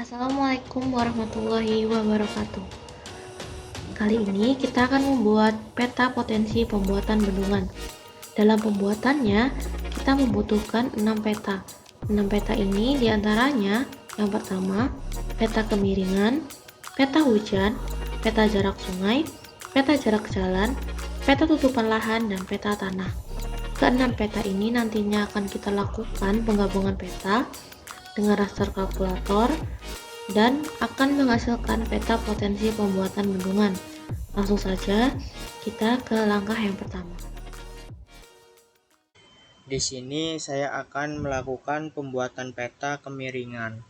Assalamualaikum warahmatullahi wabarakatuh. Kali ini kita akan membuat peta potensi pembuatan bendungan. Dalam pembuatannya, kita membutuhkan 6 peta. 6 peta ini diantaranya yang pertama, peta kemiringan, peta hujan, peta jarak sungai, peta jarak jalan, peta tutupan lahan, dan peta tanah. Keenam peta ini nantinya akan kita lakukan penggabungan peta dengan raster kalkulator dan akan menghasilkan peta potensi pembuatan bendungan. Langsung saja kita ke langkah yang pertama. Di sini saya akan melakukan pembuatan peta kemiringan.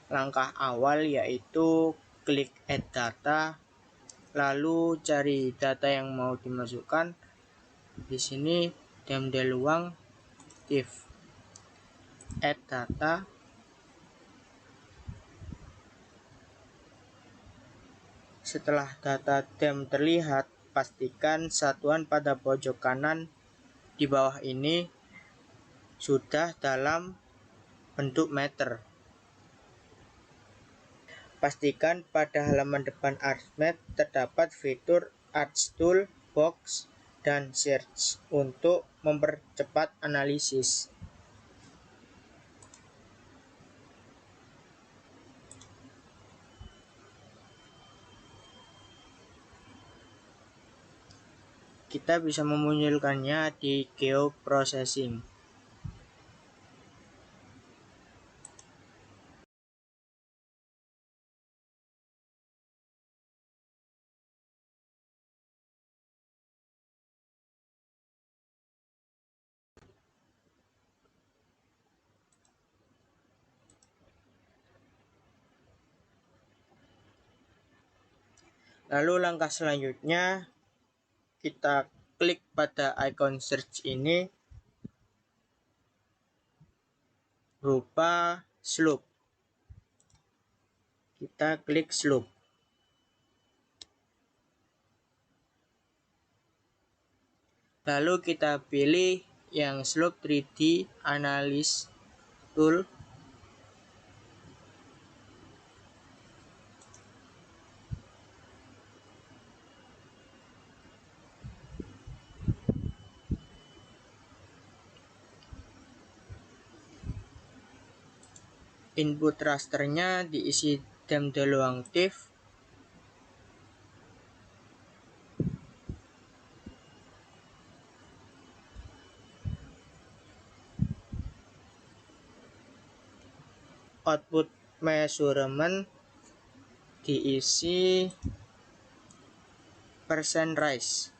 Langkah awal yaitu klik add data, lalu cari data yang mau dimasukkan. Di sini Demdeluang TIFF. Add data. Setelah data Dem terlihat, pastikan satuan pada pojok kanan di bawah ini sudah dalam bentuk meter. Pastikan pada halaman depan ArcMap terdapat fitur Arch Tool, Box, dan Search untuk mempercepat analisis. Kita bisa memunculkannya di Geoprocessing. Lalu langkah selanjutnya, kita klik pada icon search ini berupa slope. Kita klik slope. Lalu kita pilih yang slope 3D Analysis Tool. Input rasternya diisi Demdeluang TIFF. Output measurement diisi percent rise.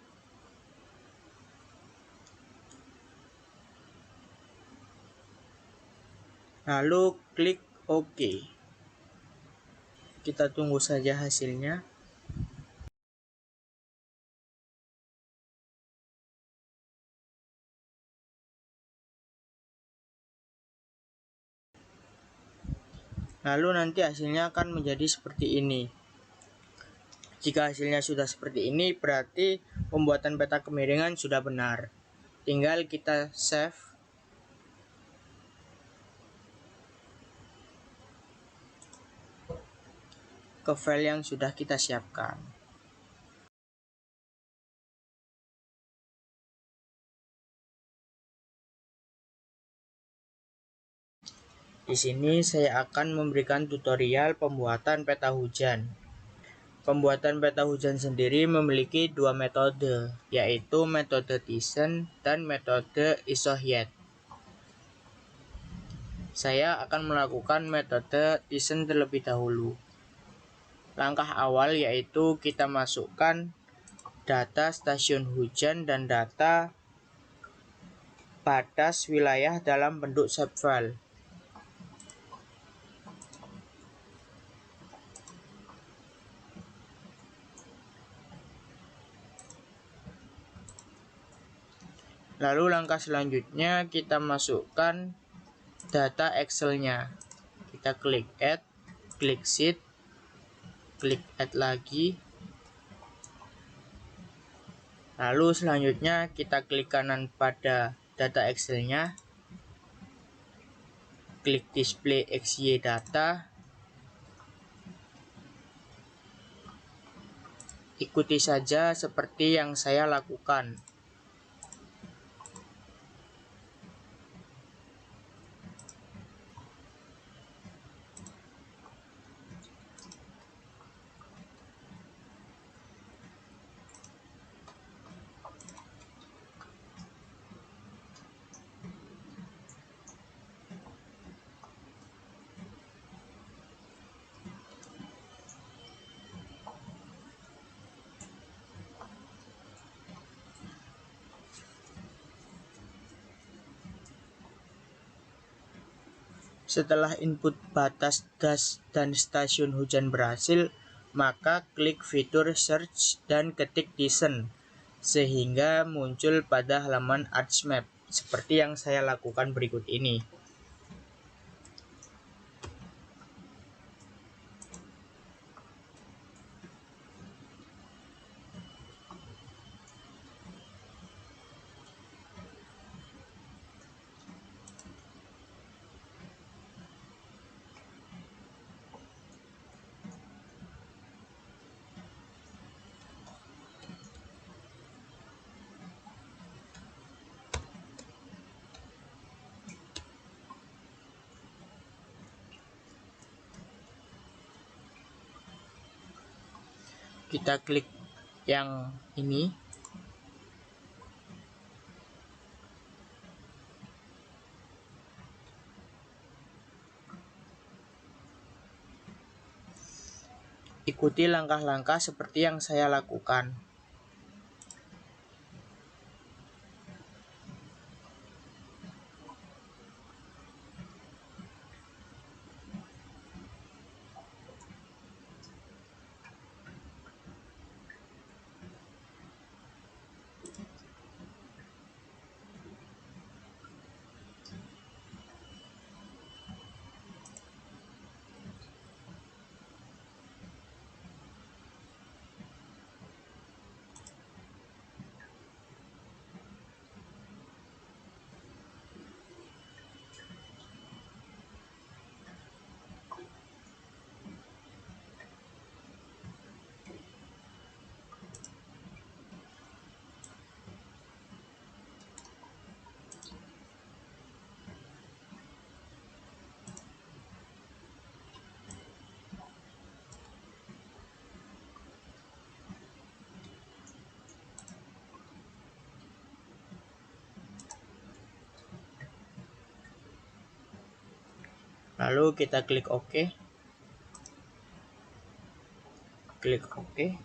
Lalu klik OK. Kita tunggu saja hasilnya. Lalu nanti hasilnya akan menjadi seperti ini. Jika hasilnya sudah seperti ini, berarti pembuatan peta kemiringan sudah benar. Tinggal kita save. Ke file yang sudah kita siapkan. Di sini saya akan memberikan tutorial pembuatan peta hujan. Pembuatan peta hujan sendiri memiliki dua metode, yaitu metode Thyssen dan metode Isohyet. Saya akan melakukan metode Thyssen terlebih dahulu. Langkah awal yaitu kita masukkan data stasiun hujan dan data batas wilayah dalam bentuk shapefile. Lalu langkah selanjutnya kita masukkan data Excel-nya. Kita klik Add, klik Sheet, klik Add lagi. Lalu selanjutnya kita klik kanan pada data Excel-nya. klik display XY data, ikuti saja seperti yang saya lakukan. Setelah input batas das dan stasiun hujan berhasil, maka klik fitur search dan ketik Thyssen sehingga muncul pada halaman ArchMap seperti yang saya lakukan berikut ini. Kita klik yang ini. Ikuti langkah-langkah seperti yang saya lakukan. Lalu kita klik OK. Klik OK.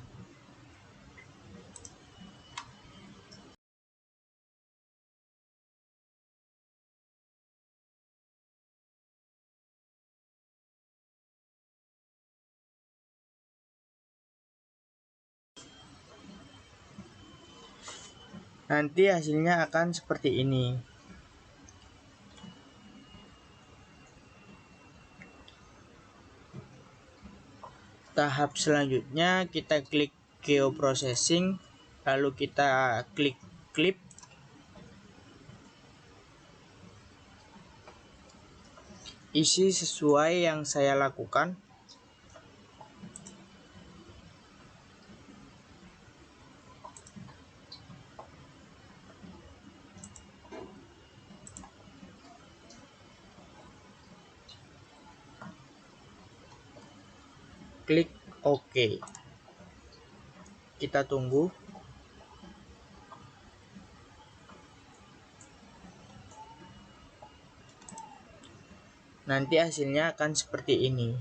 Nanti hasilnya akan seperti ini. Tahap selanjutnya kita klik geoprocessing, lalu kita klik clip. Isi sesuai yang saya lakukan. Klik OK. Kita tunggu. Nanti hasilnya akan seperti ini.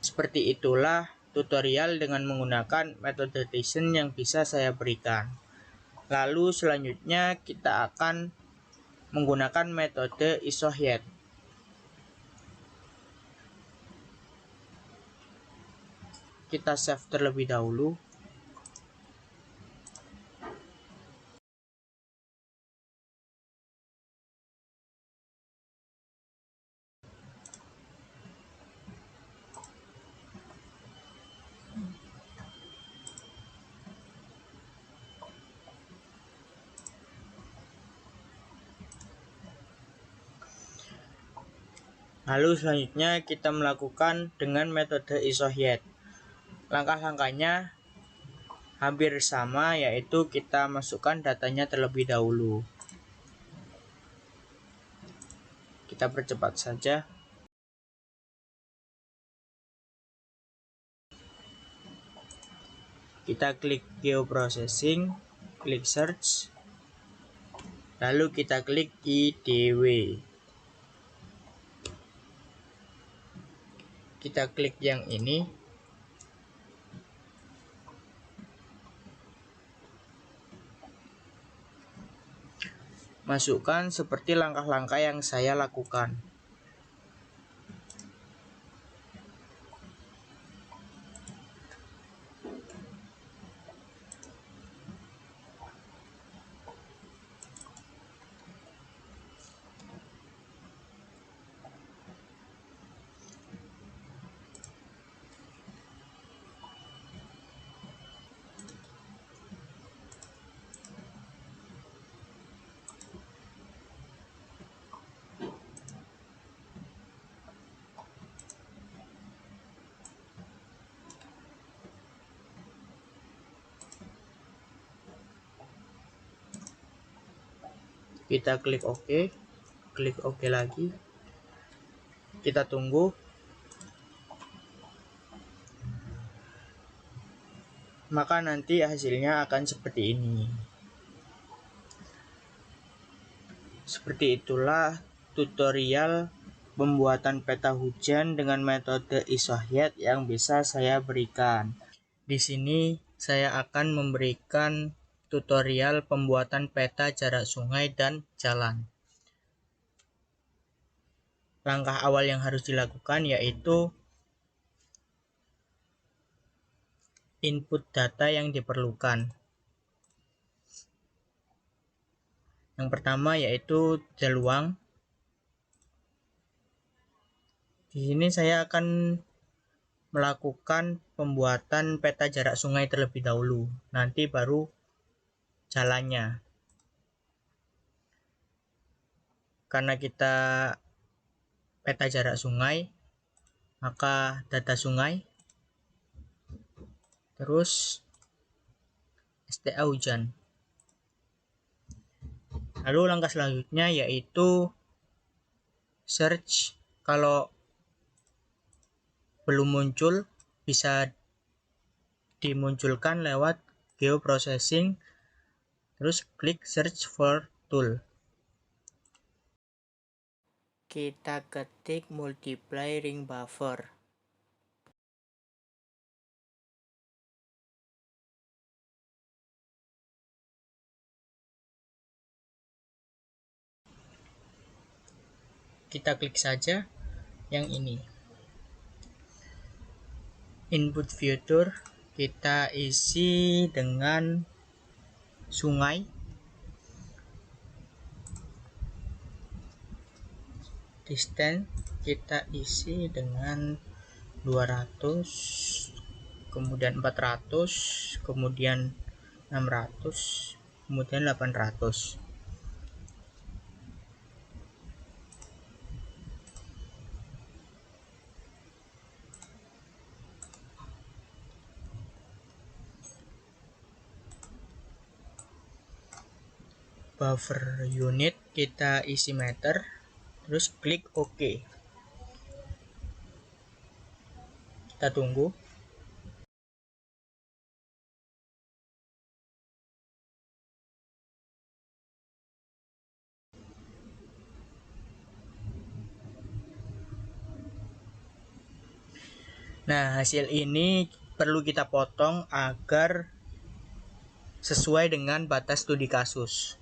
Seperti itulah tutorial dengan menggunakan metode Thyssen yang bisa saya berikan. Lalu selanjutnya kita akan menggunakan metode isohyet. Kita save terlebih dahulu. Lalu selanjutnya kita melakukan dengan metode isohyet. Langkah-langkahnya hampir sama, yaitu kita masukkan datanya terlebih dahulu. Kita percepat saja. Kita klik geoprocessing, klik search, lalu kita klik IDW. Kita klik yang ini. Masukkan seperti langkah-langkah yang saya lakukan. Kita klik OK, klik OK lagi. Kita tunggu. Maka nanti hasilnya akan seperti ini. Seperti itulah tutorial pembuatan peta hujan dengan metode isohyet yang bisa saya berikan. Di sini saya akan memberikan tutorial pembuatan peta jarak sungai dan jalan. Langkah awal yang harus dilakukan yaitu input data yang diperlukan. Yang pertama yaitu deluang. Di sini saya akan melakukan pembuatan peta jarak sungai terlebih dahulu, nanti baru jalannya. Karena kita peta jarak sungai, maka data sungai, terus STA hujan. Lalu langkah selanjutnya yaitu search. Kalau belum muncul, bisa dimunculkan lewat geoprocessing, terus klik search for tool. Kita ketik multiply ring buffer. Kita klik saja yang ini. Input future kita isi dengan sungai. Distance kita isi dengan 200, kemudian 400, kemudian 600, kemudian 800. Buffer unit kita isi meter, terus klik OK. Kita tunggu. Nah, hasil ini perlu kita potong agar sesuai dengan batas studi kasus.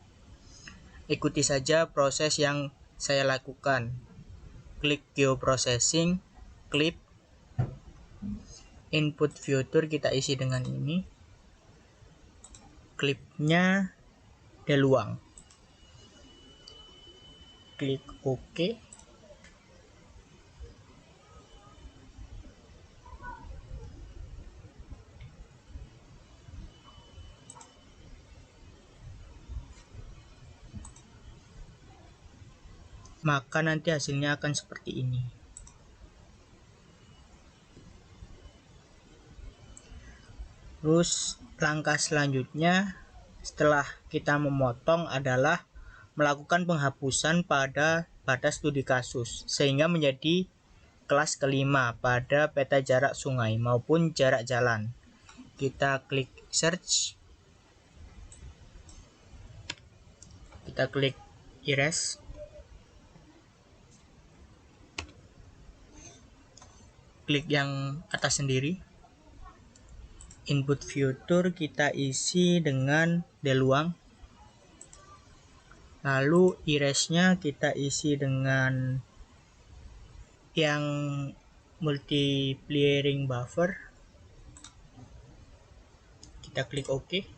Ikuti saja proses yang saya lakukan. Klik geoprocessing, clip, input future kita isi dengan ini. Klipnya deluang. Klik OK. Maka nanti hasilnya akan seperti ini. Terus langkah selanjutnya setelah kita memotong adalah melakukan penghapusan pada batas studi kasus sehingga menjadi kelas kelima pada peta jarak sungai maupun jarak jalan. Kita klik search, kita klik erase, klik yang atas sendiri. Input future kita isi dengan deluang, lalu erase-nya kita isi dengan yang multiplying buffer. Kita klik OK,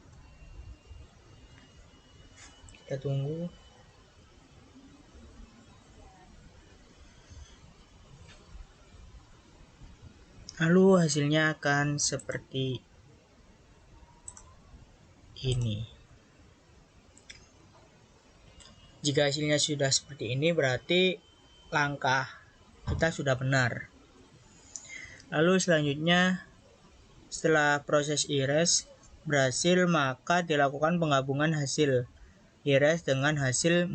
kita tunggu. Lalu hasilnya akan seperti ini. Jika hasilnya sudah seperti ini, berarti langkah kita sudah benar. Lalu selanjutnya, setelah proses erase berhasil, maka dilakukan penggabungan hasil erase dengan hasil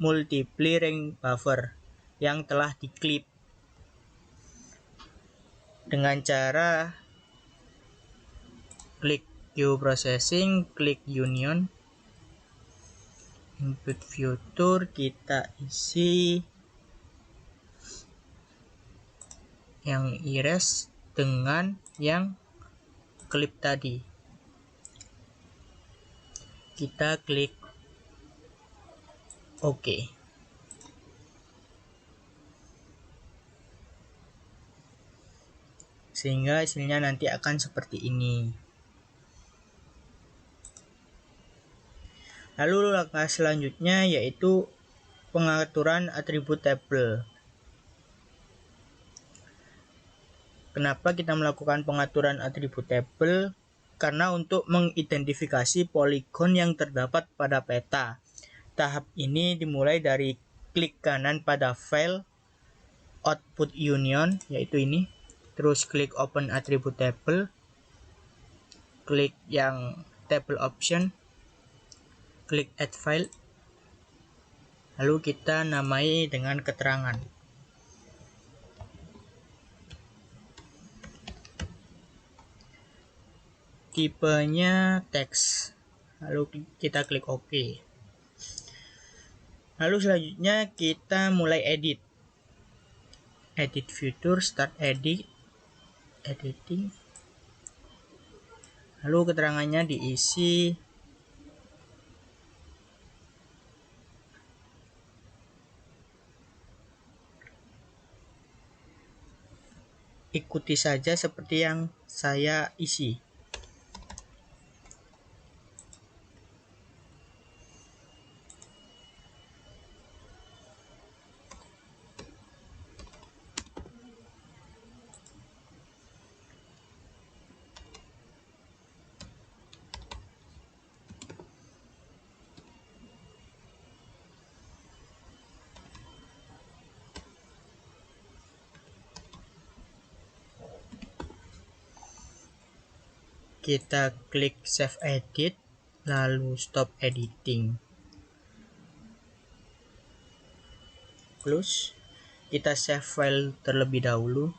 multiplying buffer yang telah diklip dengan cara klik Q processing, klik union, input future kita isi yang erase dengan yang klip tadi. Kita klik OK. Sehingga hasilnya nanti akan seperti ini. Lalu langkah selanjutnya yaitu pengaturan atribut tabel. Kenapa kita melakukan pengaturan atribut tabel? Karena untuk mengidentifikasi poligon yang terdapat pada peta. Tahap ini dimulai dari klik kanan pada file output union, yaitu ini. Terus klik open attribute table, klik yang table option, klik add file, lalu kita namai dengan keterangan. Tipenya teks, lalu kita klik OK. Lalu selanjutnya kita mulai edit future, start editing, lalu keterangannya diisi. Ikuti saja seperti yang saya isi. Kita klik save edit, lalu stop editing, close. Kita save file terlebih dahulu.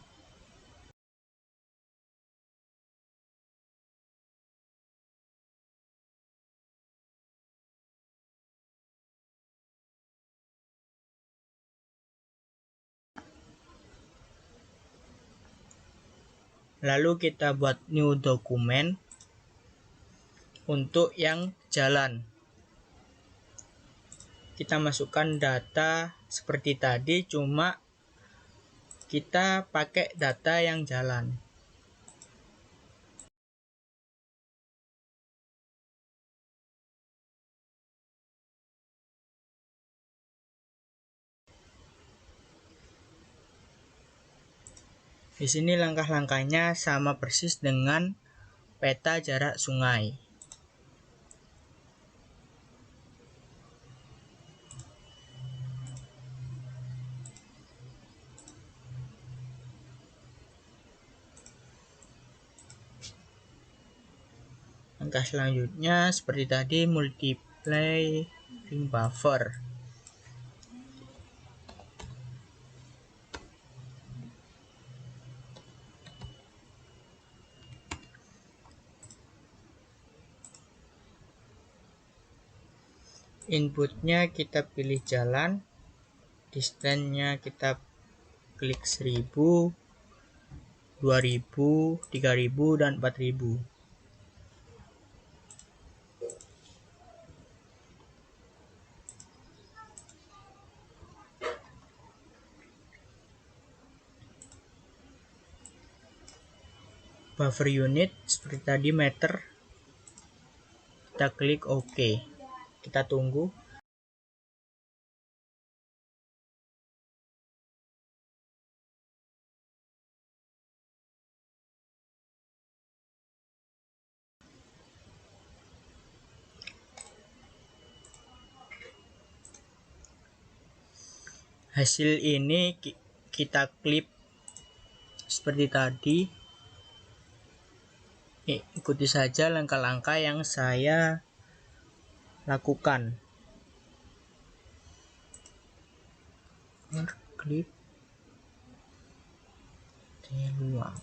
Lalu kita buat new dokumen untuk yang jalan. Kita masukkan data seperti tadi, cuma kita pakai data yang jalan. Di sini langkah-langkahnya sama persis dengan peta jarak sungai. langkah selanjutnya seperti tadi, multiply ring buffer. Inputnya kita pilih jalan, distance-nya kita klik 1000, 2000, 3000, dan 4000. Buffer unit seperti tadi meter, kita klik OK. Kita tunggu. Hasil ini kita klip seperti tadi. Ikuti saja langkah-langkah yang saya lakukan. Klip luang.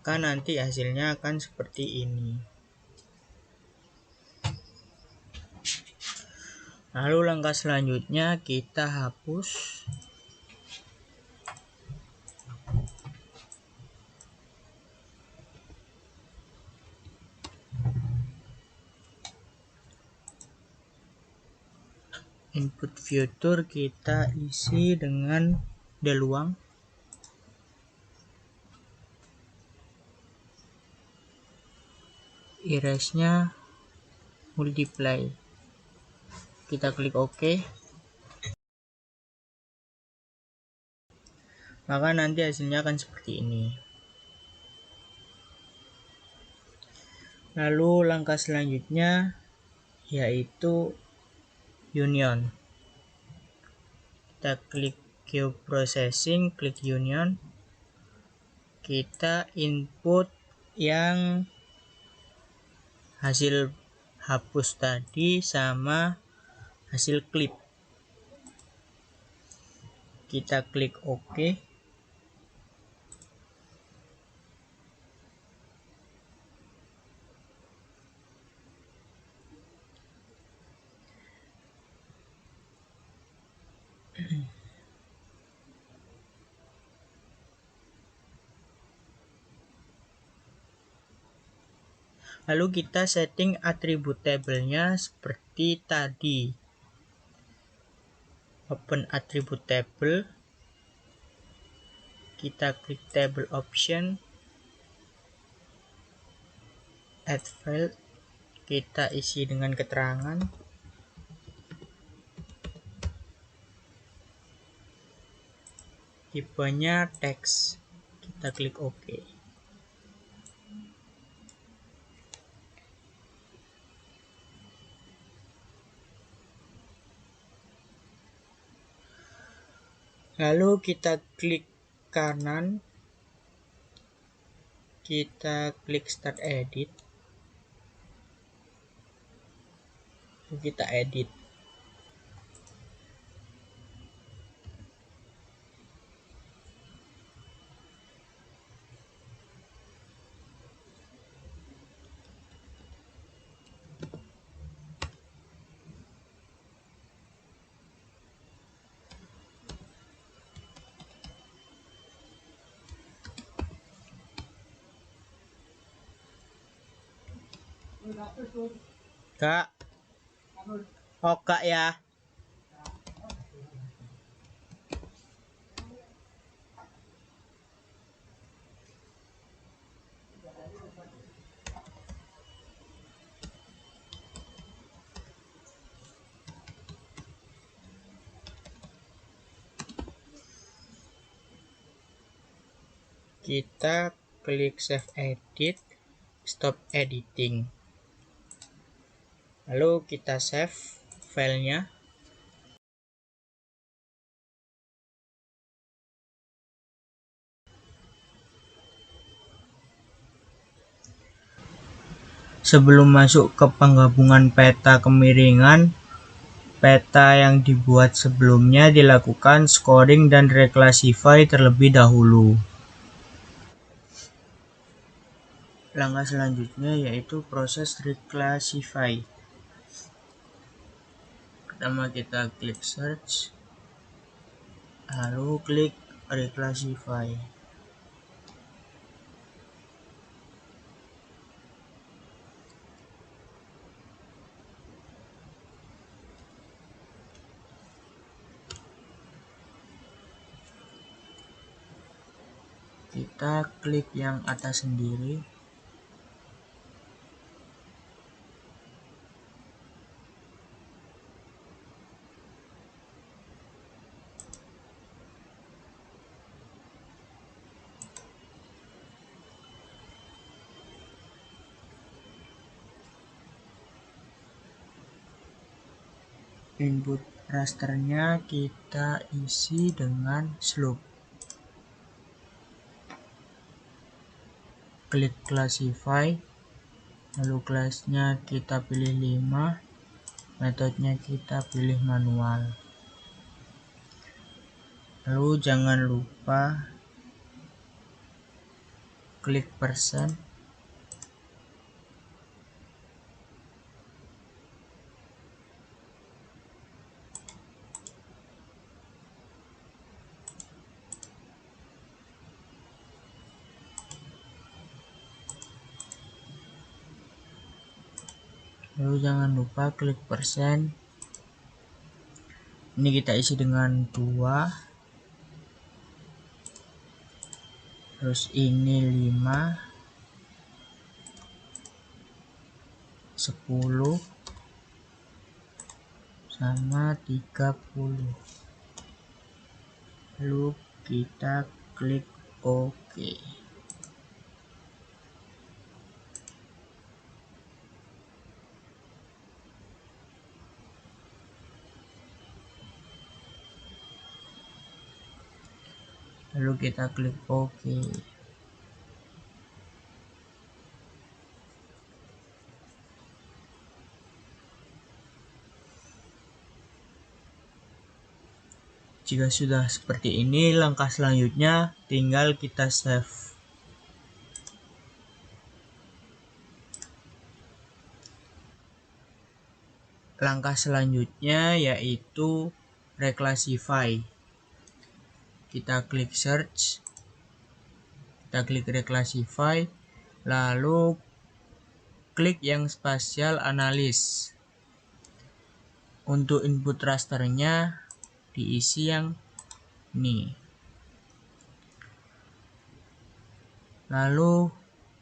Maka nanti hasilnya akan seperti ini. Lalu langkah selanjutnya kita hapus. Input future kita isi dengan deluang. Erase-nya multiply. Kita klik OK. Maka nanti hasilnya akan seperti ini. Lalu langkah selanjutnya yaitu union. Kita klik geoprocessing, klik union. Kita input yang hasil hapus tadi sama hasil klip. Kita klik OK. Lalu kita setting atribut tabelnya seperti tadi. Open attribute table. Kita klik table option. Add field. Kita isi dengan keterangan. Tipenya teks. Kita klik OK. Lalu kita klik kanan, kita klik start edit, kita edit. Kak, oh kak ya. Kita klik save edit, stop editing. Lalu kita save filenya. Sebelum masuk ke penggabungan peta kemiringan, peta yang dibuat sebelumnya dilakukan scoring dan reclassify terlebih dahulu. Langkah selanjutnya yaitu proses reclassify. Pertama kita klik search, lalu klik reclassify. Kita klik yang atas sendiri. Input rasternya kita isi dengan slope. Klik classify, lalu kelasnya kita pilih 5, metodenya kita pilih manual. Lalu jangan lupa klik persen. Lalu jangan lupa klik persen. Ini kita isi dengan 2. Terus ini 5, 10, sama 30. Lalu kita klik OK. Lalu kita klik OK. Jika sudah seperti ini, langkah selanjutnya tinggal kita save. Langkah selanjutnya yaitu reclassify. Kita klik search, kita klik reclassify, lalu klik yang spatial analysis. Untuk input rasternya diisi yang ini. Lalu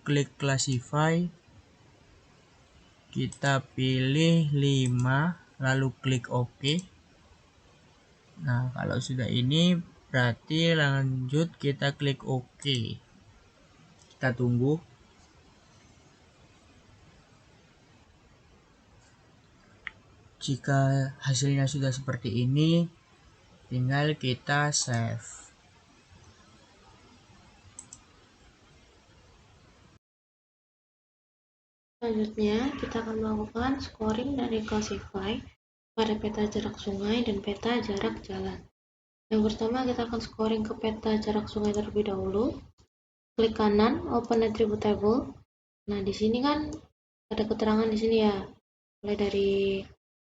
klik classify, kita pilih 5, lalu klik OK. Nah, kalau sudah ini berarti lanjut kita klik OK. Kita tunggu. Jika hasilnya sudah seperti ini, tinggal kita save. Selanjutnya, kita akan melakukan scoring dan reclassify pada peta jarak sungai dan peta jarak jalan. Yang pertama, kita akan scoring ke peta jarak sungai terlebih dahulu. Klik kanan, open attribute table. Nah, di sini kan ada keterangan di sini ya, mulai dari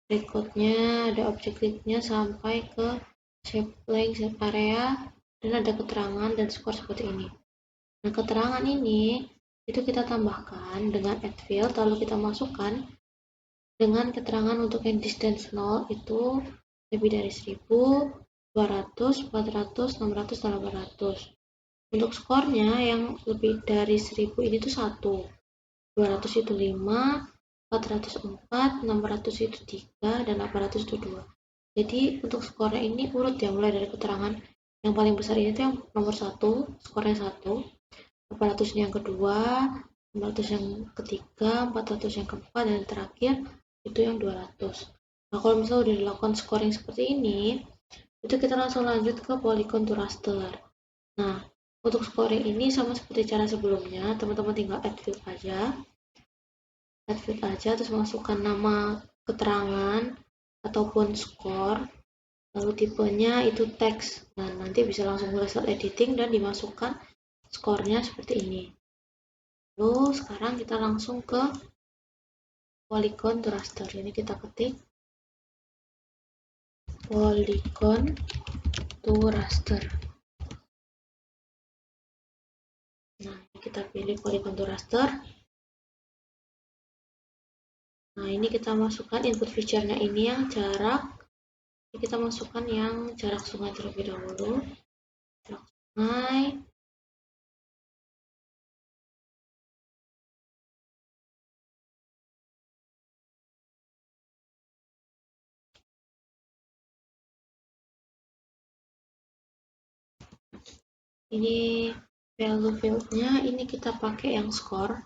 record-nya, ada objektifnya sampai ke shape length, shape area, dan ada keterangan dan skor seperti ini. Nah, keterangan ini itu kita tambahkan dengan add field, lalu kita masukkan dengan keterangan untuk yang distance 0 itu lebih dari 1000, 200, 400, 600, 800. Untuk skornya yang lebih dari 1000 ini tuh 1, 200 itu 5, 400 4, 600 itu 3, dan 800 itu 2. Jadi untuk skornya ini urut ya, mulai dari keterangan yang paling besar ini tuh yang nomor 1, skornya 1, 800 yang kedua, 500 yang ketiga, 400 yang keempat, dan terakhir itu yang 200. Nah, kalau misalnya udah dilakukan scoring seperti ini, itu kita langsung lanjut ke polygon to raster. Nah, untuk scoring ini sama seperti cara sebelumnya, teman-teman tinggal add field aja, terus masukkan nama keterangan ataupun score, lalu tipenya itu teks. Nah, nanti bisa langsung mulai start editing dan dimasukkan skornya seperti ini. Lalu sekarang kita langsung ke polygon to raster. Ini kita ketik polygon to raster. Nah, kita pilih polygon to raster. Nah, ini kita masukkan input feature-nya ini yang jarak. Ini kita masukkan yang jarak sungai terlebih dahulu. Jarak sungai. Ini value field-nya, ini kita pakai yang score.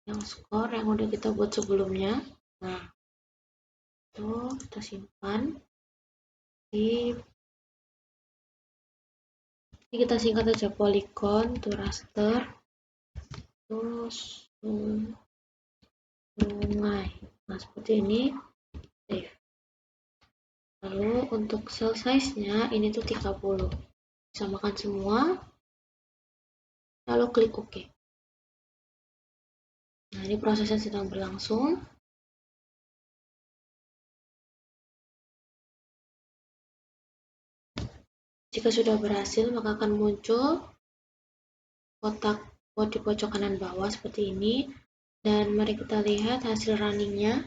Yang score yang udah kita buat sebelumnya. Nah, itu kita simpan. Ini kita singkat aja polygon to raster. Terus sungai. Nah, seperti ini. Save. Lalu untuk cell size-nya ini tuh 30. Samakan semua. Lalu klik OK. Nah, ini prosesnya sedang berlangsung. Jika sudah berhasil, maka akan muncul kotak di pojok kanan bawah seperti ini. Dan mari kita lihat hasil runningnya.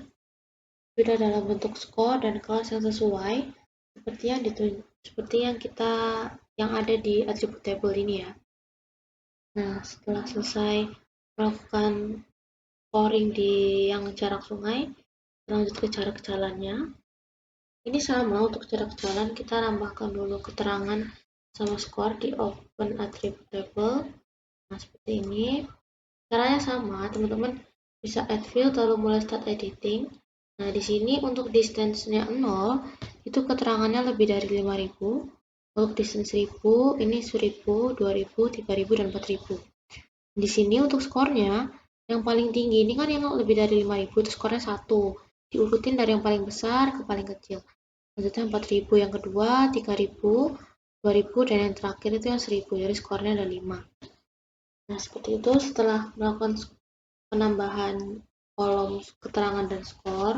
Sudah dalam bentuk score dan kelas yang sesuai seperti yang ada di attribute table ini ya. Nah, setelah selesai melakukan scoring di yang jarak sungai, lanjut ke jarak jalannya. Ini sama, untuk jarak jalan kita tambahkan dulu keterangan sama score di open attribute table. Nah, seperti ini. Caranya sama, teman-teman bisa add field lalu mulai start editing. Nah, di sini untuk distance-nya 0, itu keterangannya lebih dari 5000. Untuk distance 1000, ini 1000, 2000, 3000, dan 4000. Di sini untuk skornya, yang paling tinggi ini kan yang lebih dari 5000, itu skornya 1. Diurutin dari yang paling besar ke paling kecil. Selanjutnya 4000 yang kedua, 3000, 2000, dan yang terakhir itu yang 1000. Jadi skornya ada 5. Nah, seperti itu setelah melakukan penambahan kolom keterangan dan skor,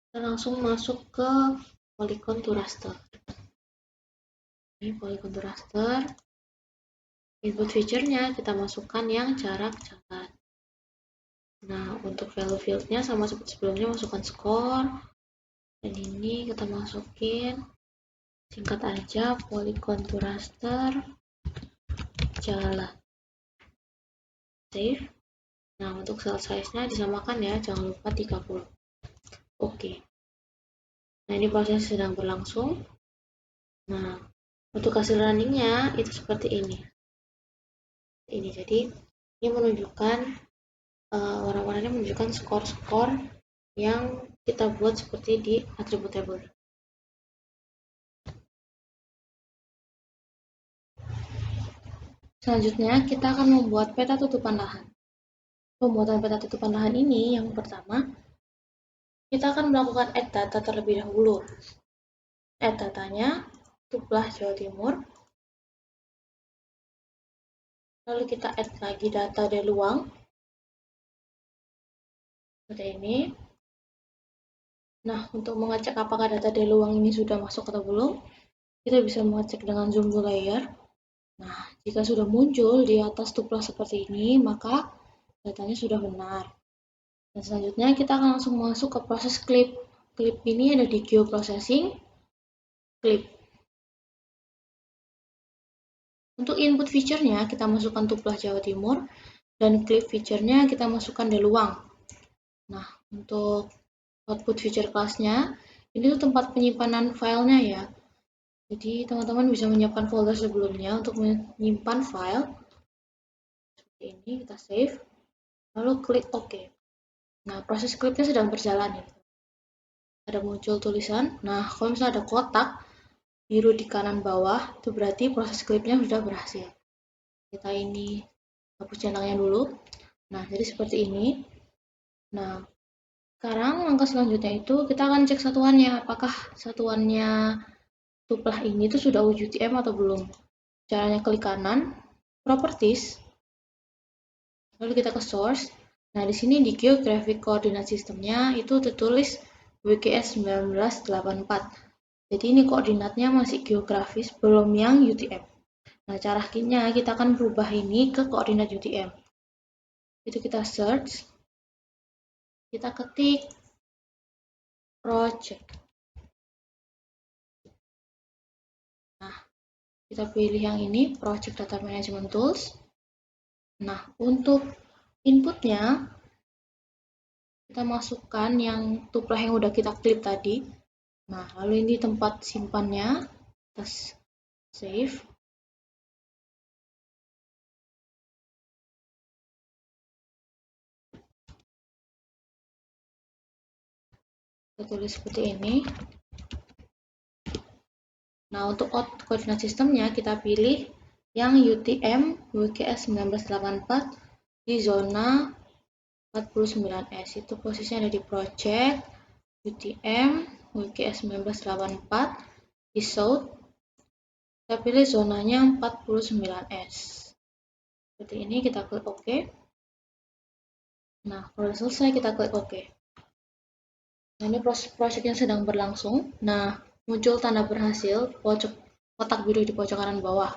kita langsung masuk ke polygon to raster. Ini polygon to raster. Input feature-nya kita masukkan yang jarak jalan. Nah, untuk value field-nya sama seperti sebelumnya, masukkan skor. Dan ini kita masukin, singkat aja, polygon to raster jalan. Save. Nah, untuk cell size-nya disamakan ya, jangan lupa 30. Oke. Nah, ini proses sedang berlangsung. Nah, untuk hasil runningnya itu seperti ini. Jadi ini menunjukkan warna-warnanya menunjukkan skor-skor yang kita buat seperti di attribute table. Selanjutnya kita akan membuat peta tutupan lahan. Pembuatan peta tutupan lahan ini yang pertama, kita akan melakukan add data terlebih dahulu. Add datanya, Tuplah Jawa Timur. Lalu kita add lagi data Deluang. Seperti ini. Nah, untuk mengecek apakah data Deluang ini sudah masuk atau belum, kita bisa mengecek dengan zoom to layer. Nah, jika sudah muncul di atas tuplah seperti ini, maka datanya sudah benar. Dan selanjutnya kita akan langsung masuk ke proses clip. Clip ini ada di geoprocessing, clip. Untuk input feature-nya kita masukkan tuplah Jawa Timur, dan clip feature-nya kita masukkan Deluang. Nah, untuk output feature class-nya, ini tuh tempat penyimpanan filenya ya. Jadi teman-teman bisa menyiapkan folder sebelumnya untuk menyimpan file. Seperti ini, kita save. Lalu klik OK. Nah, proses klipnya sedang berjalan ya. Ada muncul tulisan. Nah, kalau misalnya ada kotak biru di kanan bawah, itu berarti proses klipnya sudah berhasil. Kita ini hapus centangnya dulu. Nah, jadi seperti ini. Nah, sekarang langkah selanjutnya itu kita akan cek satuannya. Apakah satuannya tuplah ini itu sudah UTM atau belum. Caranya klik kanan, properties, lalu kita ke source. Nah, di sini di Geographic Coordinate Systemnya itu tertulis WGS 1984. Jadi ini koordinatnya masih geografis, belum yang UTM. Nah, caranya kita akan berubah ini ke koordinat UTM. Itu kita search, kita ketik project. Nah, kita pilih yang ini, Project Data Management Tools. Nah, untuk inputnya, kita masukkan yang tuplah yang udah kita klik tadi. Nah, lalu ini tempat simpannya, kita save. Kita tulis seperti ini. Nah, untuk koordinat sistemnya kita pilih yang UTM WGS 1984 di zona 49S. Itu posisinya ada di project UTM WGS 1984 di South. Kita pilih zonanya 49S. Seperti ini, kita klik OK. Nah, kalau selesai kita klik OK. Nah, ini proses project yang sedang berlangsung. Nah, muncul tanda berhasil, kotak biru di pojok kanan bawah.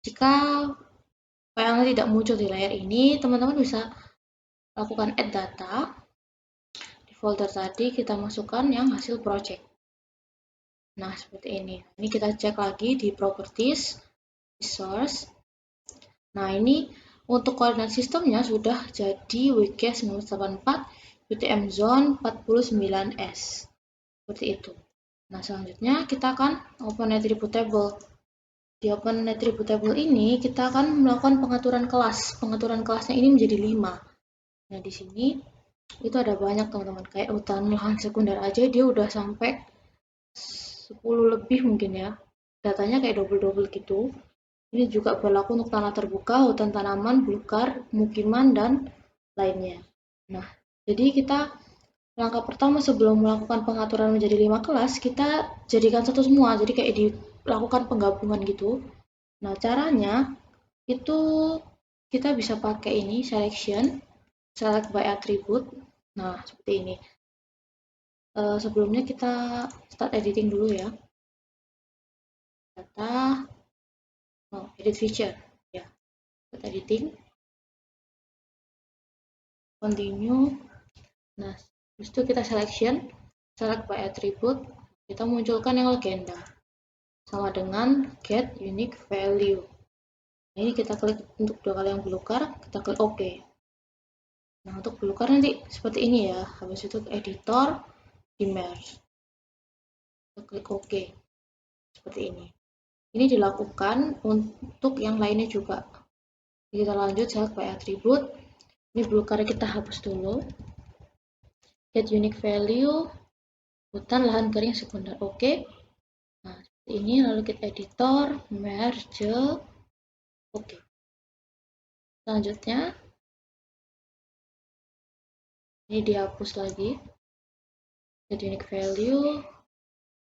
Jika file tidak muncul di layar ini, teman-teman bisa lakukan add data. Di folder tadi kita masukkan yang hasil project. Nah, seperti ini. Ini kita cek lagi di properties, di source. Nah, ini untuk koordinat sistemnya sudah jadi WGS 1984 UTM Zone 49S. Seperti itu. Nah, selanjutnya kita akan open attribute table. Di open attribute table ini kita akan melakukan pengaturan kelas. Pengaturan kelasnya ini menjadi 5. Nah, di sini itu ada banyak teman-teman. Kayak hutan lahan sekunder aja dia udah sampai 10 lebih mungkin ya. Datanya kayak double-double gitu. Ini juga berlaku untuk tanah terbuka, hutan tanaman, belukar, pemukiman, dan lainnya. Nah, jadi kita langkah pertama sebelum melakukan pengaturan menjadi 5 kelas, kita jadikan satu semua. Jadi kayak dilakukan penggabungan gitu. Nah, caranya itu kita bisa pakai ini, selection, select by attribute. Nah, seperti ini. Sebelumnya kita start editing dulu ya. Data, edit feature. Ya, start editing. Continue. Nah, habis itu kita selection, select by attribute, kita munculkan yang legenda. Sama dengan get unique value. Nah, ini kita klik untuk 2 kali yang belukar, kita klik OK. Nah, untuk belukar nanti seperti ini ya. Habis itu ke editor, di merge. Kita klik OK. Seperti ini. Ini dilakukan untuk yang lainnya juga. Kita lanjut select by attribute. Ini belukar kita hapus dulu. Get unique value, hutan lahan kering sekunder. Oke. Nah, seperti ini lalu kita editor, merge. Oke. Selanjutnya ini dihapus lagi. Get unique value,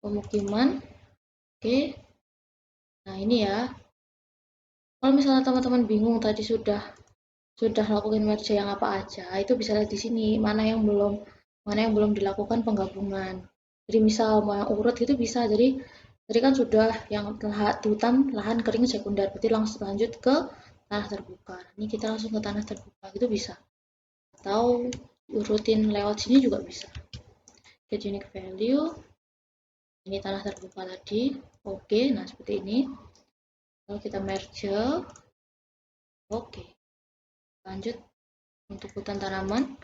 pemukiman. Oke. Nah, ini ya. Kalau misalnya teman-teman bingung tadi sudah lakukan merge yang apa aja, itu bisa lihat di sini mana yang belum dilakukan penggabungan. Jadi misal mau yang urut itu bisa. Jadi tadi kan sudah yang hutan lahan kering sekunder, berarti langsung lanjut ke tanah terbuka. Ini kita langsung ke tanah terbuka, itu bisa. Atau urutin lewat sini juga bisa. Get unique value. Ini tanah terbuka tadi. Oke, nah seperti ini. Lalu kita merge. Oke. Lanjut untuk hutan tanaman.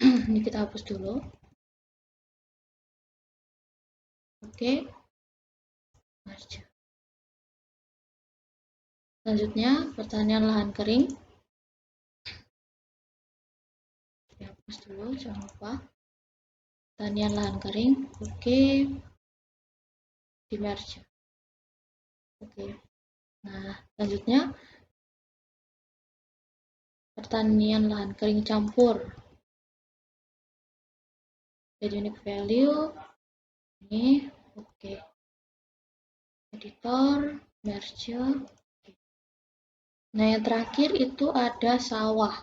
Ini kita hapus dulu. Oke. Merge. Selanjutnya, pertanian lahan kering. Terus dulu, jangan lupa. Pertanian lahan kering, oke. Di merge. Oke. Nah, selanjutnya pertanian lahan kering campur. Jadi unique value ini, oke. Editor, merge. Oke. Nah, yang terakhir itu ada sawah.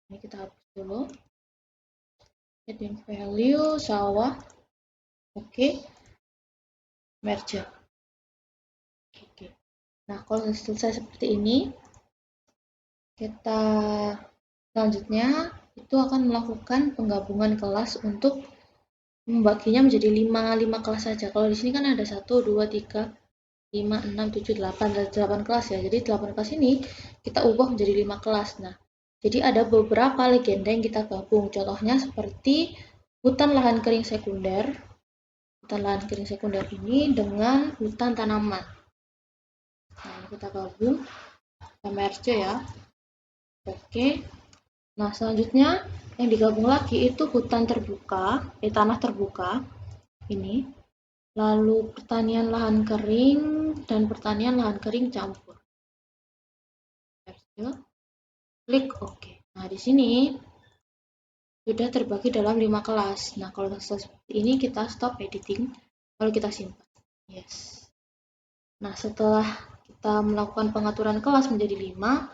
Ini kita hapus dulu. Add value sawah. Oke. Merge. Oke. Nah, kalau selesai seperti ini, kita selanjutnya itu akan melakukan penggabungan kelas untuk membaginya menjadi 5 kelas saja. Kalau di sini kan ada 1, 2, 3, 5, 6, 7, 8, 8 kelas ya. Jadi 8 kelas ini kita ubah menjadi 5 kelas. Nah, jadi ada beberapa legenda yang kita gabung. Contohnya seperti hutan lahan kering sekunder. Hutan lahan kering sekunder ini dengan hutan tanaman. Nah, kita gabung, kita merge ya. Oke. Nah, selanjutnya yang digabung lagi itu hutan terbuka, tanah terbuka ini. Lalu pertanian lahan kering dan pertanian lahan kering campur. Klik OK. Nah, di sini sudah terbagi dalam 5 kelas. Nah, kalau seperti ini kita stop editing, lalu kita simpan. Yes. Nah, setelah kita melakukan pengaturan kelas menjadi 5,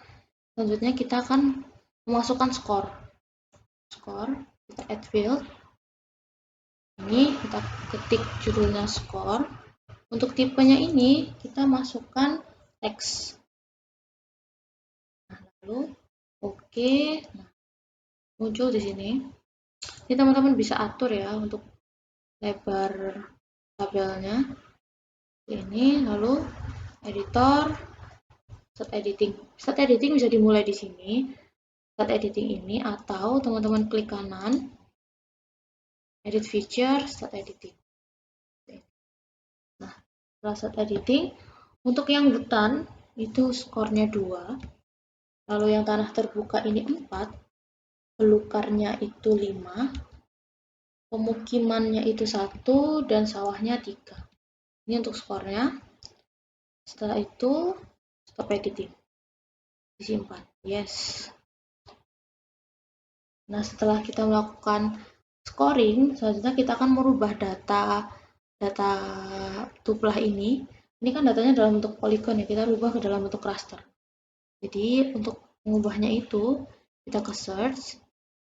selanjutnya kita akan memasukkan skor. Kita add field. Ini kita ketik judulnya skor. Untuk tipenya ini kita masukkan teks. Nah, lalu oke. Nah, muncul di sini. Ini teman-teman bisa atur ya untuk lebar tabelnya. Ini lalu editor, start editing. Start editing bisa dimulai di sini. Start editing ini atau teman-teman klik kanan, edit feature, start editing. Nah, setelah start editing, untuk yang hutan itu skornya 2. Lalu yang tanah terbuka ini 4, belukarnya itu 5, pemukimannya itu 1, dan sawahnya 3. Ini untuk skornya. Setelah itu, stop editing. Disimpan. Yes. Nah, setelah kita melakukan scoring, selanjutnya kita akan merubah data tuplah ini. Ini kan datanya dalam bentuk polygon ya, kita rubah ke dalam bentuk raster. Jadi, untuk mengubahnya itu, kita ke search,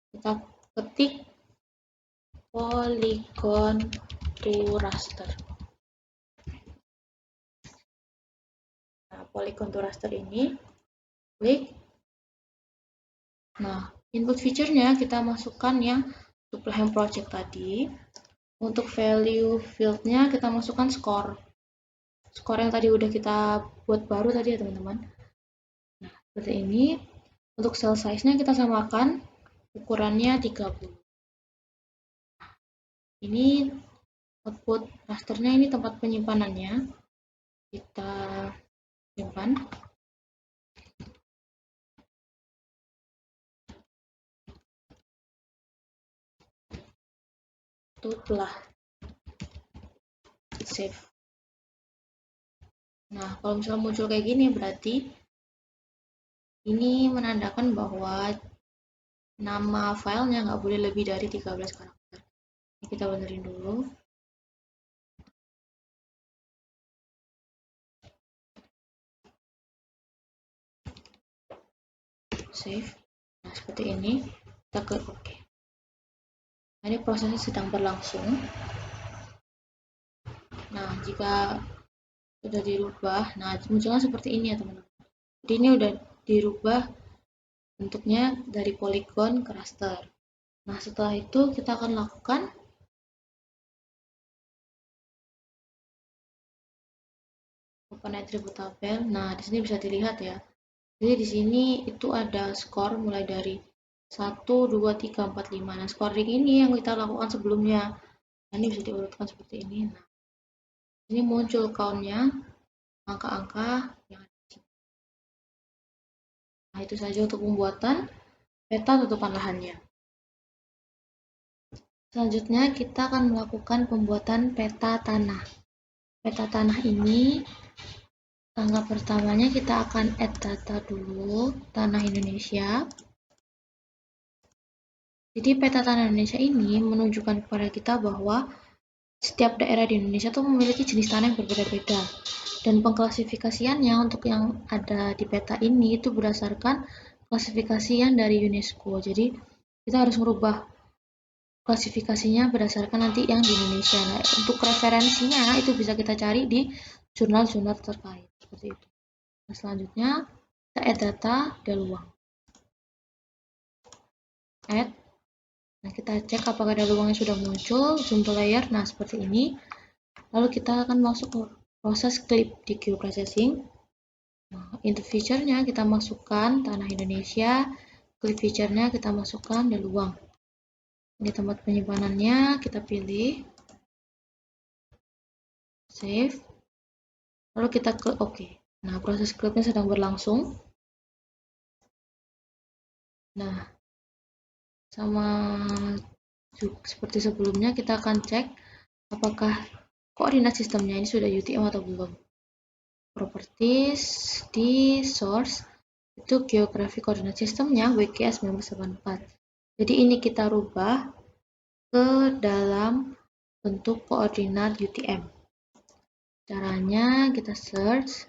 kita ketik polygon to raster. Nah, polygon to raster ini, klik. Nah, input feature-nya kita masukkan yang Tuplah project tadi. Untuk value field-nya kita masukkan skor. Skor yang tadi udah kita buat baru tadi ya teman-teman. Nah, seperti ini. Untuk cell size-nya kita samakan ukurannya 30. Ini output rasternya, ini tempat penyimpanannya. Kita simpan. Tuplah. Save. Nah, kalau misalnya muncul kayak gini berarti ini menandakan bahwa nama filenya nggak boleh lebih dari 13 karakter. Ini kita benerin dulu. Save. Nah, seperti ini. Kita klik OK. Nah, ini prosesnya sedang berlangsung. Nah, jika sudah dirubah, nah munculnya seperti ini ya teman-teman. Jadi ini udah dirubah bentuknya dari polygon ke raster. Nah, setelah itu kita akan lakukan open attribute tabel. Nah, di sini bisa dilihat ya. Jadi di sini itu ada skor mulai dari 1, 2, 3, 4, 5. Nah, scoring ini yang kita lakukan sebelumnya. Nah, ini bisa diurutkan seperti ini. Nah, ini muncul count-nya, angka-angka yang ada di sini. Nah, itu saja untuk pembuatan peta tutupan lahannya. Selanjutnya kita akan melakukan pembuatan peta tanah. Peta tanah ini langkah pertamanya kita akan add data dulu, tanah Indonesia. Jadi peta tanah Indonesia ini menunjukkan kepada kita bahwa setiap daerah di Indonesia tuh memiliki jenis tanah yang berbeda-beda. Dan pengklasifikasiannya untuk yang ada di peta ini itu berdasarkan klasifikasian dari UNESCO. Jadi kita harus merubah klasifikasinya berdasarkan nanti yang di Indonesia. Nah, untuk referensinya itu bisa kita cari di jurnal-jurnal terkait seperti itu. Nah, selanjutnya kita add data daluang. Add. Nah, kita cek apakah daluangnya sudah muncul, zoom to layer. Nah, seperti ini. Lalu kita akan masuk ke proses clip di geoprocessing. Nah, input feature-nya kita masukkan tanah Indonesia, clip feature-nya kita masukkan daluang. Ini tempat penyimpanannya, kita pilih save. Lalu kita klik OK. Nah, proses clip-nya sedang berlangsung. Nah, sama seperti sebelumnya kita akan cek apakah koordinat sistemnya ini sudah UTM atau belum. Properties di source itu geographic coordinate sistemnya WGS 1984. Jadi ini kita rubah ke dalam bentuk koordinat UTM. Caranya kita search,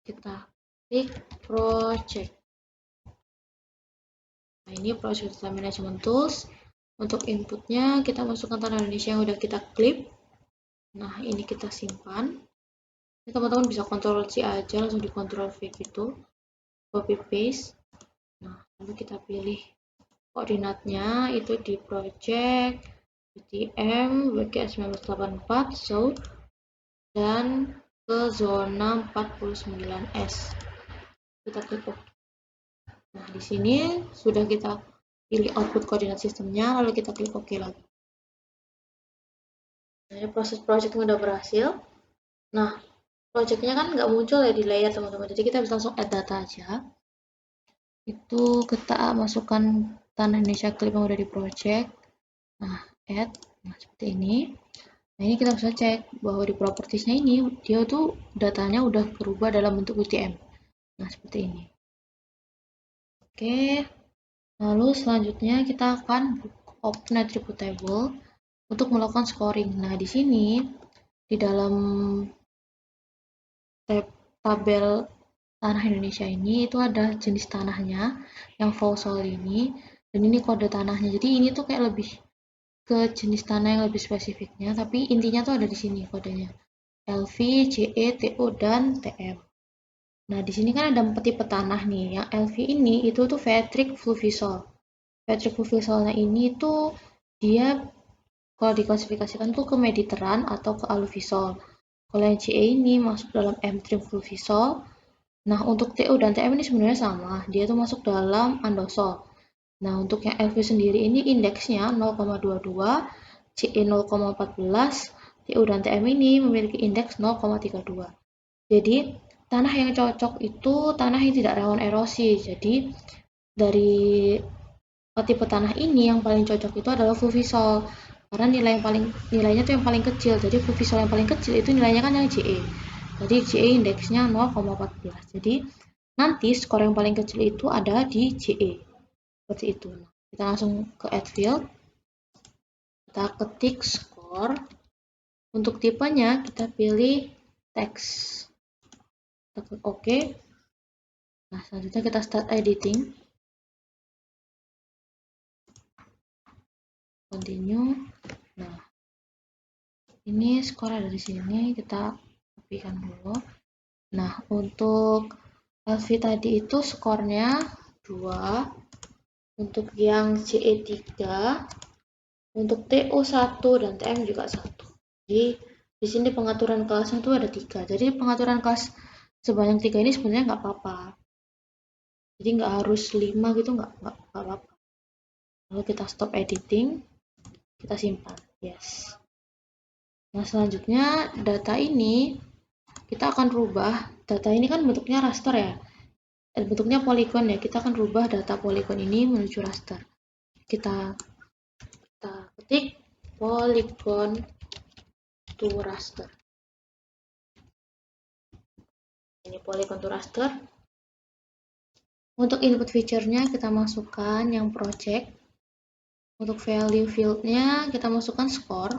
kita klik project. Nah, ini project data management tools. Untuk inputnya kita masukkan tanah Indonesia yang udah kita klip. Nah, ini kita simpan. Ini teman-teman bisa Ctrl C aja, langsung di Ctrl V gitu. Copy paste. Nah, lalu kita pilih koordinatnya itu di project UTM WGS 1984 South dan ke zona 49S. Kita klik OK. Nah, di sini sudah kita pilih output koordinat sistemnya, lalu kita klik OK lagi. Nah, ini proses project udah berhasil. Nah, projectnya kan nggak muncul ya di layer teman-teman, jadi kita bisa langsung add data aja. Itu kita masukkan tanah Indonesia clip yang udah di project. Nah, add. Nah, seperti ini. Nah, ini kita bisa cek bahwa di propertiesnya ini dia tuh datanya udah berubah dalam bentuk UTM. Nah, seperti ini. Oke. Lalu selanjutnya kita akan open attribute table untuk melakukan scoring. Nah, di sini di dalam tabel tanah Indonesia ini itu ada jenis tanahnya yang Fosol ini, dan ini kode tanahnya. Jadi ini tuh kayak lebih ke jenis tanah yang lebih spesifiknya, tapi intinya tuh ada di sini kodenya. LV, JE, TO, dan TM. Nah, di sini kan ada 4 tipe tanah nih. Yang LV ini itu tuh Vetrik Fluvisol. Vetrik Fluvisolnya ini tuh dia kalau diklasifikasikan tuh ke Mediteran atau ke Aluvisol. Kalau yang CE ini masuk dalam M-trim Fluvisol. Nah, untuk TO dan TM ini sebenarnya sama. Dia tuh masuk dalam andosol. Nah, untuk yang LV sendiri ini indeksnya 0,22, CE 0,14, TO dan TM ini memiliki indeks 0,32. Jadi, tanah yang cocok itu tanah yang tidak rawan erosi. Jadi, dari tipe tanah ini yang paling cocok itu adalah Fluvisol. Karena nilainya tuh yang paling kecil. Jadi Fluvisol yang paling kecil itu nilainya kan yang JE. Jadi JE indeksnya 0,14. Jadi nanti skor yang paling kecil itu ada di JE. Seperti itu. Nah, kita langsung ke add field. Kita ketik skor. Untuk tipenya kita pilih text. Kita klik OK. Nah, selanjutnya kita start editing. Continue. Nah, ini skor ada di sini, kita kopikan dulu. Nah, untuk LV tadi itu skornya 2. Untuk yang CE 3, untuk TO 1 dan TM juga 1. Jadi di sini pengaturan kelasnya itu ada 3. Jadi pengaturan kelas sebanyak 3 ini sebenarnya nggak apa-apa. Jadi nggak harus 5 gitu, nggak apa-apa. Lalu kita stop editing, kita simpan. Yes. Nah, selanjutnya data ini kita akan rubah. Data ini kan bentuknya raster ya. bentuknya poligon ya, kita akan rubah data poligon ini menuju raster. Kita ketik polygon to raster. Ini polygon to raster. Untuk input feature-nya kita masukkan yang project. Untuk value field-nya kita masukkan score.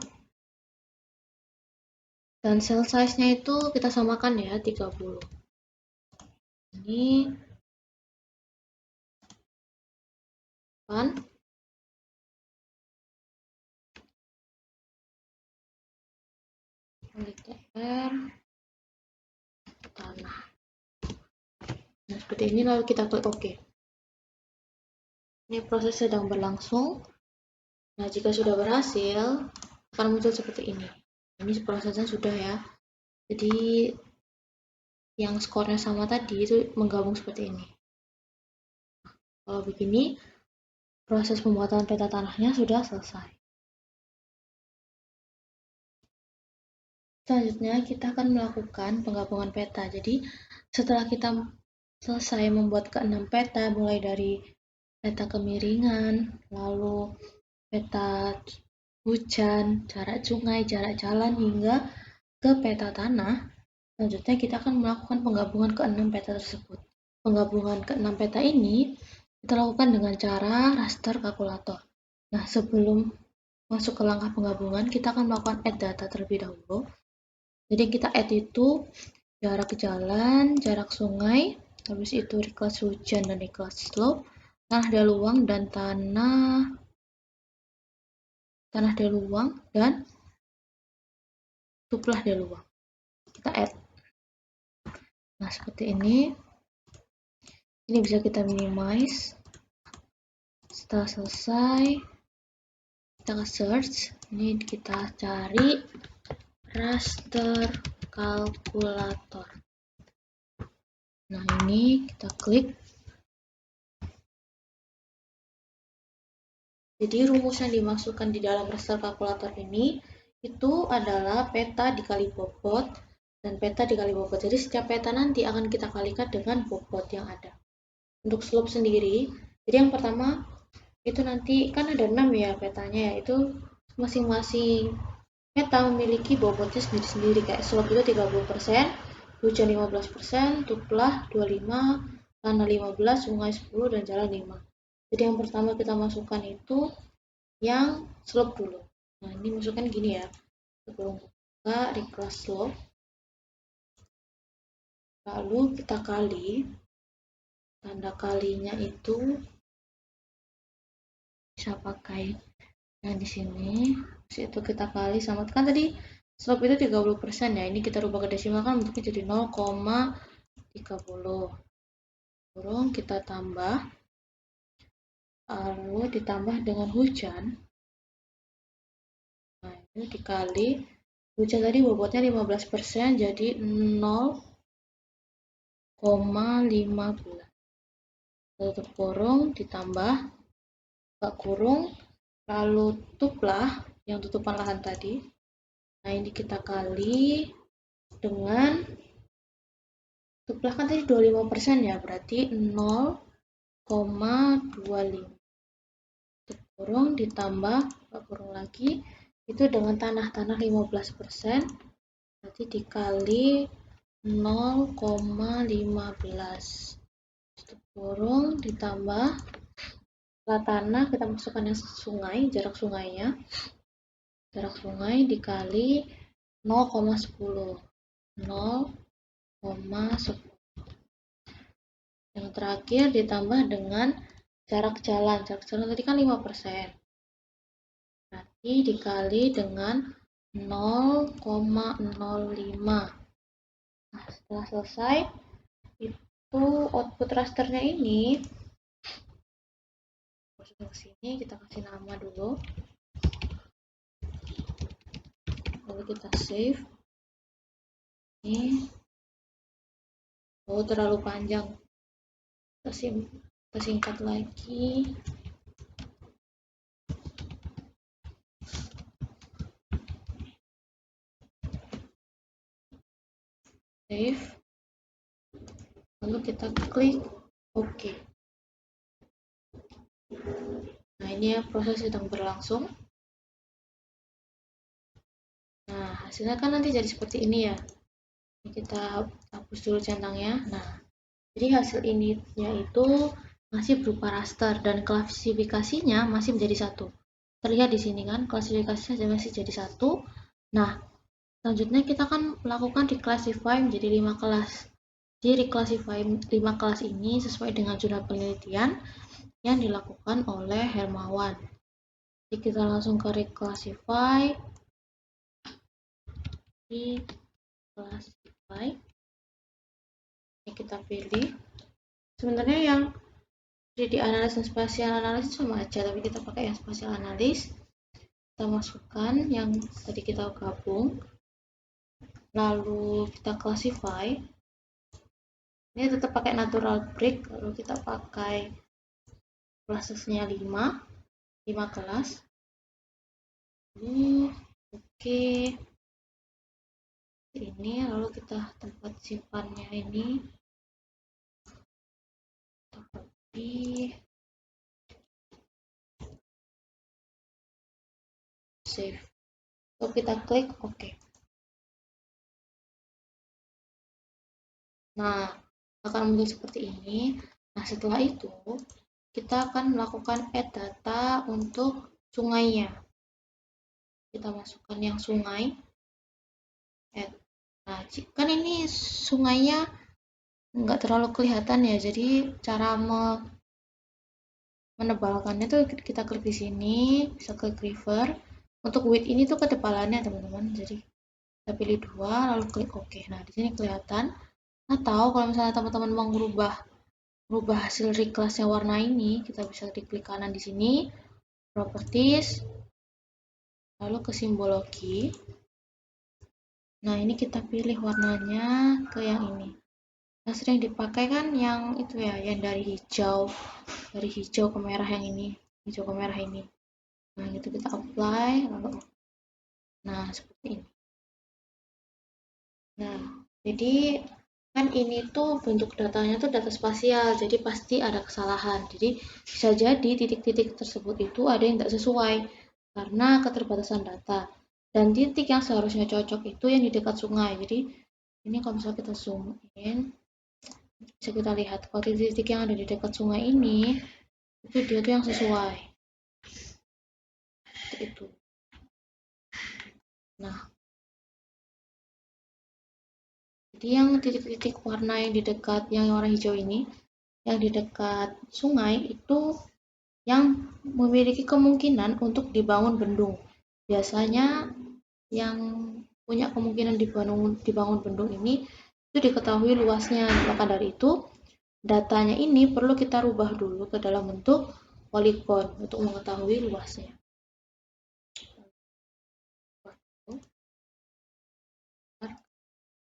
Dan cell size-nya itu kita samakan ya, 30. Ini kan LTR tanah. Nah, seperti ini, lalu kita klik OK. Ini proses sedang berlangsung. Nah, jika sudah berhasil, akan muncul seperti ini. Ini prosesnya sudah ya. Jadi, yang skornya sama tadi itu menggabung seperti ini. Kalau begini, proses pembuatan peta tanahnya sudah selesai. Selanjutnya, kita akan melakukan penggabungan peta. Jadi, setelah kita selesai membuat ke-6 peta, mulai dari peta kemiringan, lalu peta hujan, jarak sungai, jarak jalan, hingga ke peta tanah. Selanjutnya kita akan melakukan penggabungan ke-6 peta tersebut. Penggabungan ke-6 peta ini kita lakukan dengan cara raster kalkulator. Nah, sebelum masuk ke langkah penggabungan, kita akan melakukan add data terlebih dahulu. Jadi kita add itu jarak jalan, jarak sungai, habis itu request hujan dan request slope, tanah daluang dan tanah daluang dan tuplah daluang. Kita add. Nah, seperti ini. Ini bisa kita minimize. Setelah selesai, kita ke search. Ini kita cari raster kalkulator. Nah, ini kita klik. Jadi rumus yang dimasukkan di dalam raster kalkulator ini itu adalah peta dikali bobot dan peta dikali bobot. Jadi setiap peta nanti akan kita kalikan dengan bobot yang ada. Untuk slope sendiri, jadi yang pertama itu nanti kan ada 6 ya petanya ya, itu masing-masing peta memiliki bobotnya sendiri-sendiri, kayak slope itu 30%, hujan 15%, tuplah 25%, tanah 15%, sungai 10%, dan jalan 5%. Jadi yang pertama kita masukkan itu yang slope dulu. Nah, ini masukkan gini ya, sebelum buka request slope, lalu kita kali. Tanda kalinya itu bisa pakai yang di sini. Terus itu kita kali sama, kan tadi slope itu 30% ya. Ini kita rubah ke desimal kan bentuknya jadi 0,30. Kurung kita tambah, lalu ditambah dengan hujan. Nah, ini dikali hujan tadi bobotnya 15%, jadi 0,15. Tutup kurung, ditambah buka kurung, lalu tuplah yang tutupan lahan tadi. Nah, ini kita kali dengan tuplah kan tadi 25% ya, berarti 0,25. Tutup kurung ditambah buka kurung lagi, itu dengan tanah 15%, berarti dikali 0,15. Tutup kurung ditambah setelah tanah kita masukkan yang sungai, jarak sungainya. Jarak sungai dikali 0,10. 0,10. Yang terakhir ditambah dengan jarak jalan. Jarak jalan tadi kan 5%. Berarti dikali dengan 0,05. Nah, setelah selesai, itu output rasternya ini. Masukin ke sini, kita kasih nama dulu. Lalu kita save. Ini terlalu panjang. Kita singkat lagi. Save. Lalu kita klik Oke. Nah, ini ya proses sedang berlangsung. Nah, hasilnya kan nanti jadi seperti ini ya. Ini kita hapus dulu centangnya. Nah, jadi hasil ininya itu masih berupa raster dan klasifikasinya masih menjadi satu. Terlihat di sini kan, klasifikasinya masih jadi satu. Nah, selanjutnya kita kan melakukan declassify menjadi 5 kelas. Jadi reclassify 5 kelas ini sesuai dengan jurnal penelitian yang dilakukan oleh Hermawan. Jadi kita langsung ke reclassify. Reclassify. Ini kita pilih. Sebenarnya yang 3D analysis dan spatial analysis sama aja, tapi kita pakai yang spatial analysis. Kita masukkan yang tadi kita gabung, lalu kita classify. Ini tetap pakai natural break, lalu kita pakai kelasnya 5 kelas. Oke. Ini lalu kita tempat simpannya ini di save. Lalu kita klik OK. Nah, akan muncul seperti ini. Nah, setelah itu kita akan melakukan add data untuk sungainya. Kita masukkan yang sungai. Add. Nah, kan ini sungainya nggak terlalu kelihatan ya, jadi cara menebalkannya tuh kita klik di sini, bisa klik river. Untuk width ini tuh ketebalannya teman-teman, jadi kita pilih 2 lalu klik OK. Nah, di sini kelihatan. Atau kalau misalnya teman-teman mau merubah hasil reclassnya warna ini, kita bisa diklik kanan di sini, properties, lalu ke simbologi. Nah, ini kita pilih warnanya ke yang ini. Nah, sering dipakai kan yang itu ya, yang dari hijau ke merah yang ini, hijau ke merah ini. Nah, gitu kita apply, lalu nah seperti ini. Nah, jadi kan ini tuh bentuk datanya tuh data spasial, jadi pasti ada kesalahan. Jadi bisa jadi titik-titik tersebut itu ada yang tidak sesuai karena keterbatasan data. Dan titik yang seharusnya cocok itu yang di dekat sungai. Jadi ini kalau misalnya kita zoom in, bisa kita lihat kalau titik-titik yang ada di dekat sungai ini itu dia tuh yang sesuai. Seperti itu. Nah, jadi yang titik-titik warna yang di dekat yang warna hijau ini, yang di dekat sungai itu yang memiliki kemungkinan untuk dibangun bendung. Biasanya yang punya kemungkinan dibangun bendung ini itu diketahui luasnya. Maka dari itu, datanya ini perlu kita rubah dulu ke dalam bentuk polygon untuk mengetahui luasnya.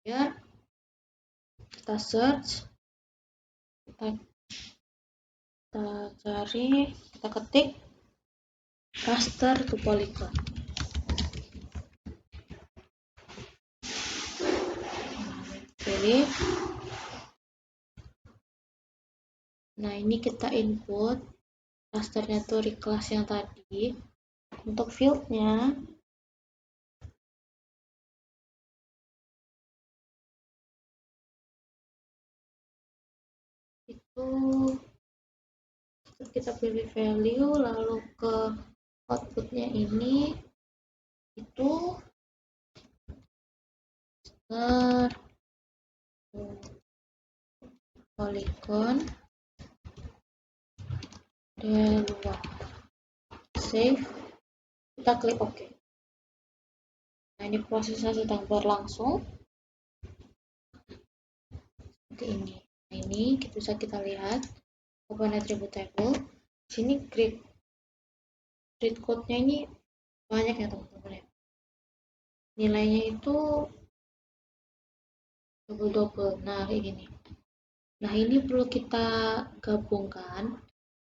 Ya, kita search, kita cari, kita ketik raster to polygon. Pilih. Nah, ini kita input rasternya tuh reclass yang tadi. Untuk fieldnya itu kita pilih value, lalu ke outputnya ini itu polygon deluang, save, kita klik OK. Nah, ini prosesnya sedang berlangsung seperti ini. Nah, ini bisa kita lihat open attribute table. Sini grid code-nya ini banyak ya teman-teman ya. Nilainya itu double. Nah, kayak gini. Nah, ini perlu kita gabungkan.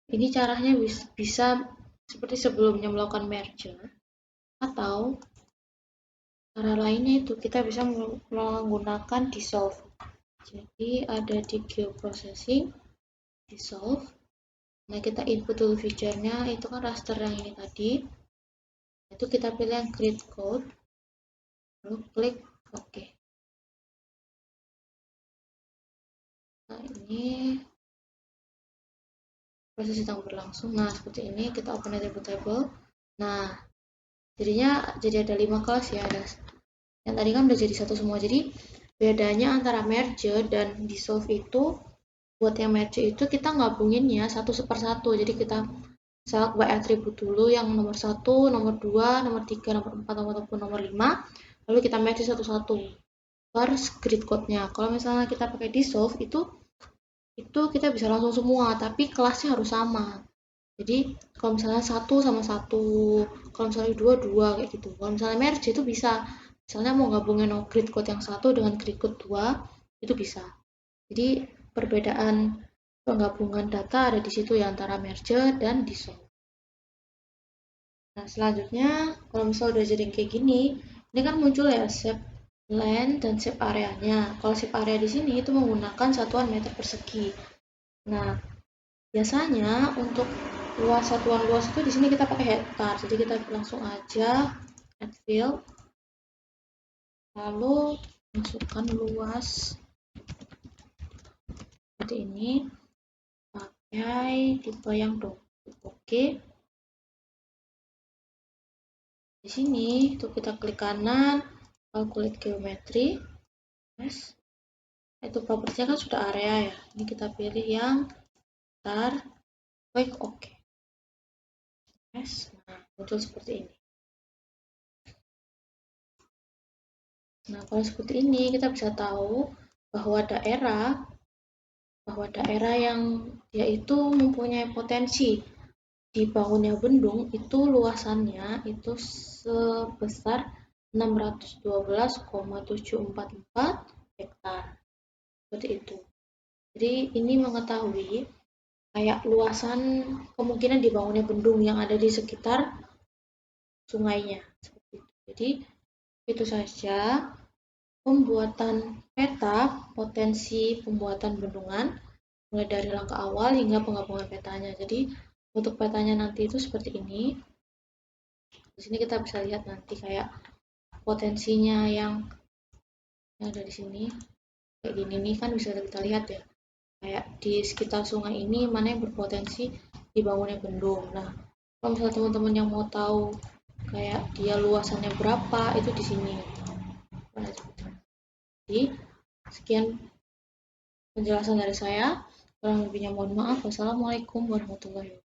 Ini caranya bisa seperti sebelumnya melakukan merger, atau cara lainnya itu kita bisa menggunakan dissolve. Jadi ada di geoprocessing, dissolve. Nah, kita input dulu feature-nya, itu kan raster yang ini tadi. Itu kita pilih yang create code, lalu klik OK. Nah, ini proses sedang berlangsung. Nah, seperti ini kita open attribute table. Nah, jadinya jadi ada 5 kelas ya. Yang tadi kan udah jadi satu semua. Jadi bedanya antara merge dan dissolve itu, buat yang merge itu kita gabunginnya satu per satu. Jadi kita select by attribute dulu yang nomor 1, nomor 2, nomor 3, nomor 4, nomor 5. Lalu kita merge satu-satu. Harus grid code-nya. Kalau misalnya kita pakai dissolve itu kita bisa langsung semua, tapi kelasnya harus sama. Jadi kalau misalnya 1 sama 1, kalau misalnya 2, 2 kayak gitu. Kalau misalnya merge itu bisa. Misalnya mau gabungin grid code yang 1 dengan grid code 2, itu bisa. Jadi perbedaan penggabungan data ada di situ ya, antara merge dan dissolve. Nah, selanjutnya kalau misalnya udah jadi kayak gini, ini kan muncul ya shape land dan shape areanya. Kalau shape area di sini itu menggunakan satuan meter persegi. Nah, biasanya untuk satuan luas itu di sini kita pakai hektar. Jadi kita langsung aja add field, lalu masukkan luas seperti ini, pakai tipe yang Oke. Di sini untuk kita klik kanan, calculate geometry, yes. Itu propertinya kan sudah area ya. Ini kita pilih yang hektar, klik OK. Yes. Nah, muncul seperti ini. Nah, kalau seperti ini kita bisa tahu bahwa daerah yang dia itu mempunyai potensi dibangunnya bendung itu luasannya itu sebesar 612,744 hektar. Seperti itu. Jadi ini mengetahui kayak luasan kemungkinan dibangunnya bendung yang ada di sekitar sungainya. Seperti itu. Jadi itu saja pembuatan peta potensi pembuatan bendungan mulai dari langkah awal hingga penggabungan petanya. Jadi untuk petanya nanti itu seperti ini. Di sini kita bisa lihat nanti kayak potensinya yang ada di sini. Kayak gini nih kan bisa kita lihat ya. Kayak di sekitar sungai ini mana yang berpotensi dibangunnya bendung. Nah, kalau misalnya teman-teman yang mau tahu kayak dia luasannya berapa, itu di sini. Jadi, sekian penjelasan dari saya. Kurang lebihnya mohon maaf. Wassalamualaikum warahmatullahi wabarakatuh.